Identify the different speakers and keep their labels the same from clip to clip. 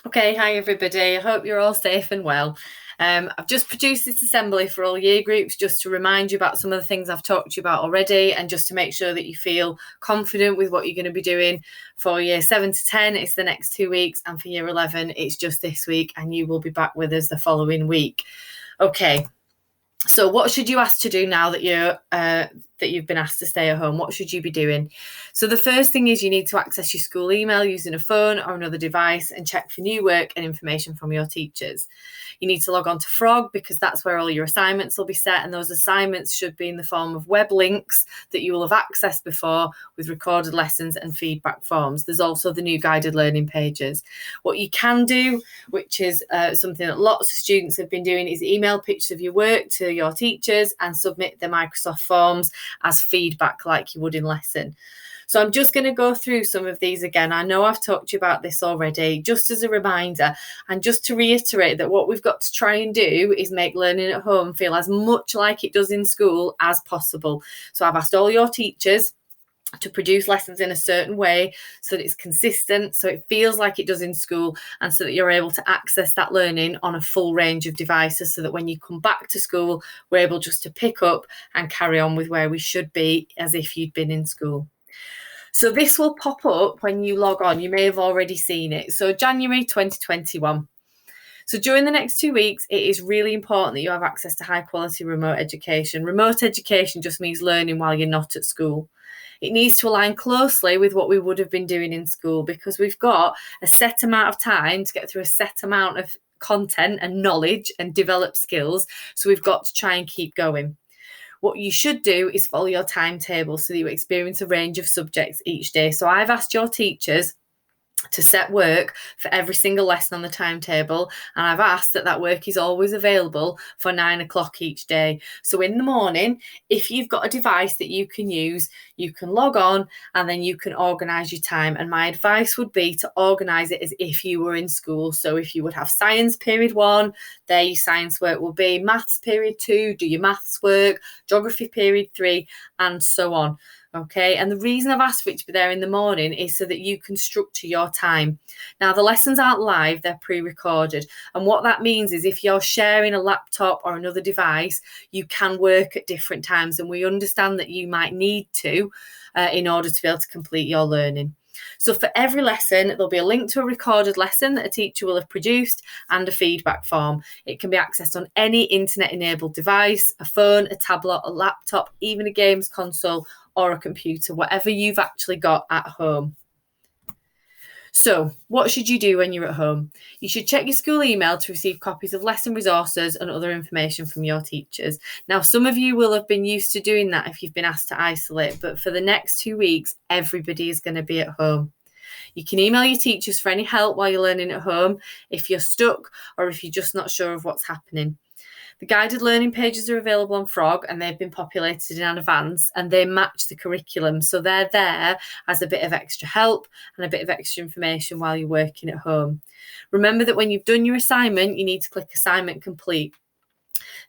Speaker 1: Okay, hi everybody. I hope you're all safe and well. I've just produced this assembly for all year groups just to remind you about some of the things I've talked to you about already and just to make sure that you feel confident with what you're going to be doing. For year 7 to 10, it's the next 2 weeks, and for year 11, it's just this week, and you will be back with us the following week. Okay, so what should you ask to do now that you've been asked to stay at home? What should you be doing? So the first thing is you need to access your school email using a phone or another device and check for new work and information from your teachers. You need to log on to Frog because that's where all your assignments will be set, and those assignments should be in the form of web links that you will have accessed before with recorded lessons and feedback forms. There's also the new guided learning pages. What you can do, which is something that lots of students have been doing, is email pictures of your work to your teachers and submit the Microsoft forms as feedback like you would in lesson. So I'm just going to go through some of these again. I know I've talked to you about this already, just as a reminder, and just to reiterate that what we've got to try and do is make learning at home feel as much like it does in school as possible. So I've asked all your teachers to produce lessons in a certain way so that it's consistent, so it feels like it does in school, and so that you're able to access that learning on a full range of devices so that when you come back to school, we're able just to pick up and carry on with where we should be as if you'd been in school. So this will pop up when you log on. You may have already seen it. So January 2021. So during the next 2 weeks, it is really important that you have access to high quality remote education. Remote education just means learning while you're not at school. It needs to align closely with what we would have been doing in school because we've got a set amount of time to get through a set amount of content and knowledge and develop skills. So we've got to try and keep going. What you should do is follow your timetable so that you experience a range of subjects each day. So I've asked your teachers to set work for every single lesson on the timetable, and I've asked that work is always available for 9 o'clock each day. So in the morning, if you've got a device that you can use, you can log on and then you can organise your time. And my advice would be to organise it as if you were in school. So if you would have science period 1, there your science work will be, maths period 2, do your maths work, geography period 3, and so on. Okay, and the reason I've asked for it to be there in the morning is so that you can structure your time. Now, the lessons aren't live, they're pre-recorded. And what that means is if you're sharing a laptop or another device, you can work at different times. And we understand that you might need to in order to be able to complete your learning. So for every lesson, there'll be a link to a recorded lesson that a teacher will have produced and a feedback form. It can be accessed on any internet-enabled device, a phone, a tablet, a laptop, even a games console, or a computer, whatever you've actually got at home. So what should you do when you're at home? You should check your school email to receive copies of lesson resources and other information from your teachers. Now, some of you will have been used to doing that if you've been asked to isolate, but for the next 2 weeks, everybody is going to be at home. You can email your teachers for any help while you're learning at home if you're stuck or if you're just not sure of what's happening. The guided learning pages are available on Frog and they've been populated in advance and they match the curriculum. So they're there as a bit of extra help and a bit of extra information while you're working at home. Remember that when you've done your assignment, you need to click Assignment Complete.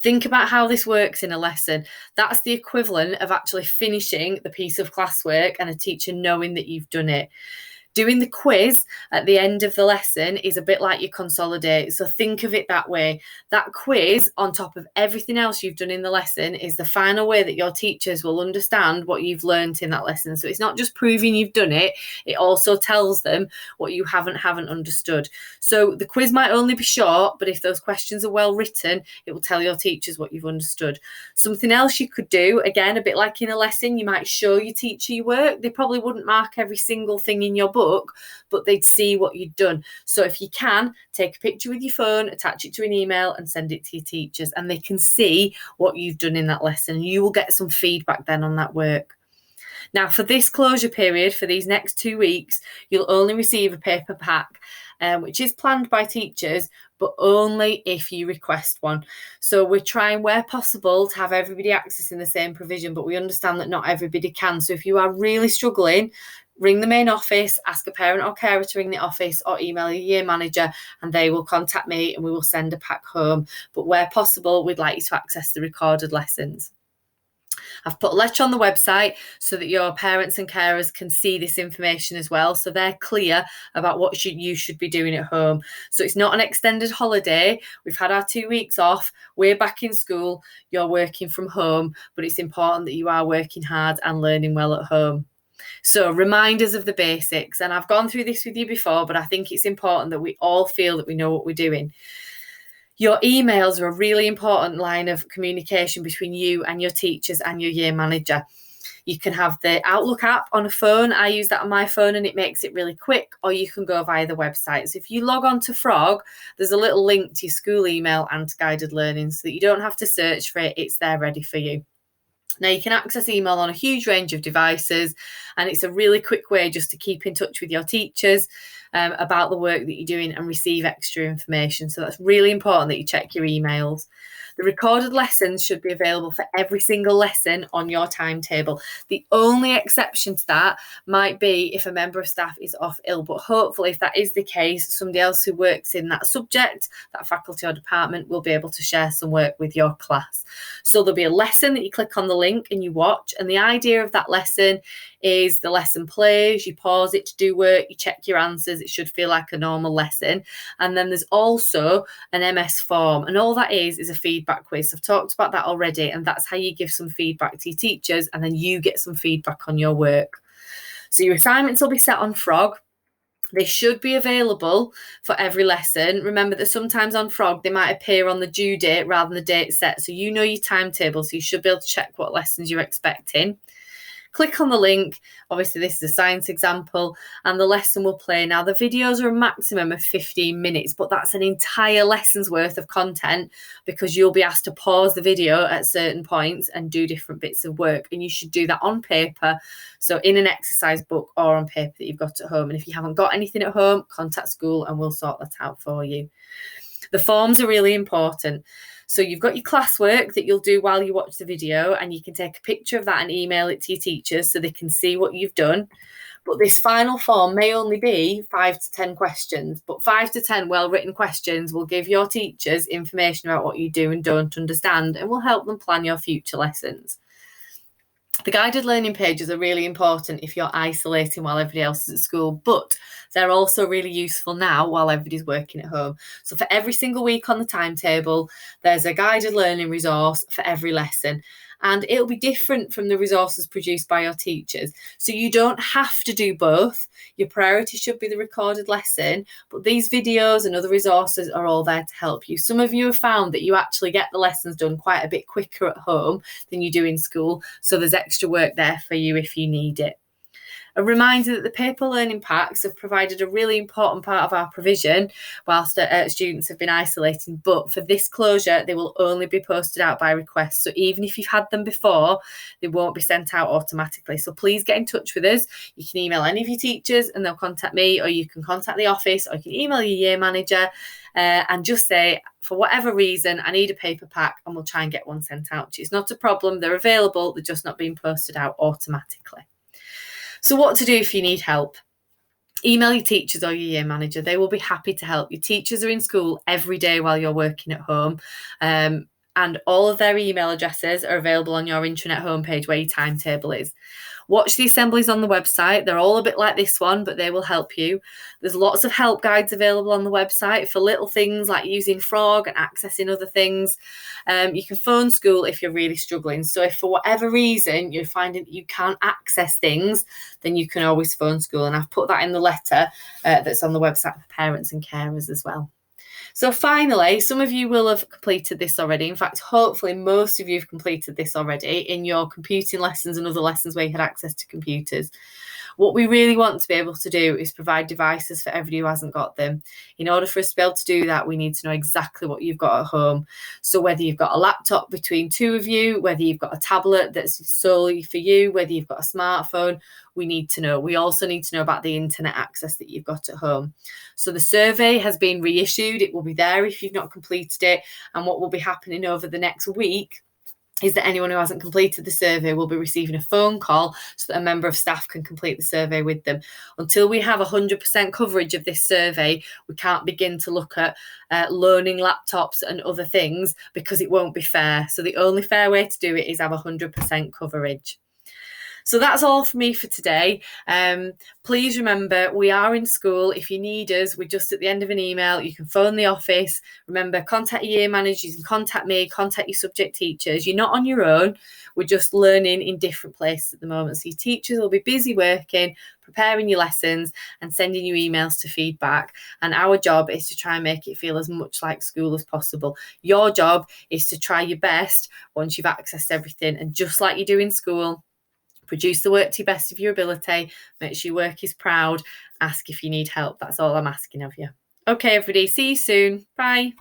Speaker 1: Think about how this works in a lesson. That's the equivalent of actually finishing the piece of classwork and a teacher knowing that you've done it. Doing the quiz at the end of the lesson is a bit like your consolidate. So think of it that way. That quiz, on top of everything else you've done in the lesson, is the final way that your teachers will understand what you've learned in that lesson. So it's not just proving you've done it, it also tells them what you haven't understood. So the quiz might only be short, but if those questions are well written, it will tell your teachers what you've understood. Something else you could do, again, a bit like in a lesson, you might show your teacher your work. They probably wouldn't mark every single thing in your book, but they'd see what you'd done. So if you can, take a picture with your phone, attach it to an email and send it to your teachers, and they can see what you've done in that lesson. You will get some feedback then on that work. Now, for this closure period, for these next 2 weeks, you'll only receive a paper pack, which is planned by teachers, but only if you request one. So we're trying where possible to have everybody accessing the same provision, but we understand that not everybody can. So if you are really struggling, ring the main office, ask a parent or carer to ring the office, or email your year manager and they will contact me and we will send a pack home. But where possible, we'd like you to access the recorded lessons. I've put a letter on the website so that your parents and carers can see this information as well. So they're clear about what you should be doing at home. So it's not an extended holiday. We've had our 2 weeks off. We're back in school. You're working from home, but it's important that you are working hard and learning well at home. So reminders of the basics. And I've gone through this with you before, but I think it's important that we all feel that we know what we're doing. Your emails are a really important line of communication between you and your teachers and your year manager. You can have the Outlook app on a phone. I use that on my phone and it makes it really quick, or you can go via the website. So if you log on to Frog, there's a little link to your school email and to guided learning so that you don't have to search for it. It's there ready for you. Now, you can access email on a huge range of devices, and it's a really quick way just to keep in touch with your teachers about the work that you're doing and receive extra information. So that's really important that you check your emails. The recorded lessons should be available for every single lesson on your timetable. The only exception to that might be if a member of staff is off ill, but hopefully if that is the case, somebody else who works in that subject, that faculty or department, will be able to share some work with your class. So there'll be a lesson that you click on the link and you watch, and the idea of that lesson is the lesson plays, you pause it to do work, you check your answers. It should feel like a normal lesson. And then there's also an MS form, and all that is a feedback quiz. I've talked about that already, and that's how you give some feedback to your teachers, and then you get some feedback on your work. So your assignments will be set on Frog. They should be available for every lesson. Remember that sometimes on Frog, they might appear on the due date rather than the date set. So you know your timetable, so you should be able to check what lessons you're expecting. Click on the link. Obviously, this is a science example, and the lesson will play. Now, the videos are a maximum of 15 minutes, but that's an entire lesson's worth of content because you'll be asked to pause the video at certain points and do different bits of work. And you should do that on paper, so in an exercise book or on paper that you've got at home. And if you haven't got anything at home, contact school and we'll sort that out for you. The forms are really important. So you've got your classwork that you'll do while you watch the video, and you can take a picture of that and email it to your teachers so they can see what you've done. But this final form may only be 5 to 10 questions, but 5 to 10 well-written questions will give your teachers information about what you do and don't understand, and will help them plan your future lessons. The guided learning pages are really important if you're isolating while everybody else is at school, but they're also really useful now while everybody's working at home. So for every single week on the timetable, there's a guided learning resource for every lesson. And it'll be different from the resources produced by your teachers. So you don't have to do both. Your priority should be the recorded lesson, but these videos and other resources are all there to help you. Some of you have found that you actually get the lessons done quite a bit quicker at home than you do in school. So there's extra work there for you if you need it. A reminder that the paper learning packs have provided a really important part of our provision whilst students have been isolating, but for this closure, they will only be posted out by request. So even if you've had them before, they won't be sent out automatically. So please get in touch with us. You can email any of your teachers and they'll contact me, or you can contact the office, or you can email your year manager and just say, for whatever reason, I need a paper pack, and we'll try and get one sent out to you. It's not a problem. They're available. They're just not being posted out automatically. So what to do if you need help? Email your teachers or your year manager. They will be happy to help. Your teachers are in school every day while you're working at home. And all of their email addresses are available on your intranet homepage where your timetable is. Watch the assemblies on the website. They're all a bit like this one, but they will help you. There's lots of help guides available on the website for little things like using Frog and accessing other things. You can phone school if you're really struggling. So if for whatever reason you're finding that you can't access things, then you can always phone school. And I've put that in the letter that's on the website for parents and carers as well. So finally, some of you will have completed this already. In fact, hopefully most of you have completed this already in your computing lessons and other lessons where you had access to computers. What we really want to be able to do is provide devices for everybody who hasn't got them. In order for us to be able to do that, we need to know exactly what you've got at home. So whether you've got a laptop between two of you, whether you've got a tablet that's solely for you, whether you've got a smartphone, we need to know. We also need to know about the internet access that you've got at home. So the survey has been reissued. It will be there if you've not completed it. And what will be happening over the next week is that anyone who hasn't completed the survey will be receiving a phone call so that a member of staff can complete the survey with them. Until we have 100% coverage of this survey, we can't begin to look at loaning laptops and other things, because it won't be fair. So the only fair way to do it is have 100% coverage. So that's all for me for today. Please remember, we are in school. If you need us, we're just at the end of an email. You can phone the office. Remember, contact your year managers. You can contact me, contact your subject teachers. You're not on your own. We're just learning in different places at the moment. So your teachers will be busy working, preparing your lessons and sending you emails to feedback. And our job is to try and make it feel as much like school as possible. Your job is to try your best once you've accessed everything. And just like you do in school, produce the work to the best of your ability, make sure your work is proud, ask if you need help. That's all I'm asking of you. Okay, everybody, see you soon. Bye.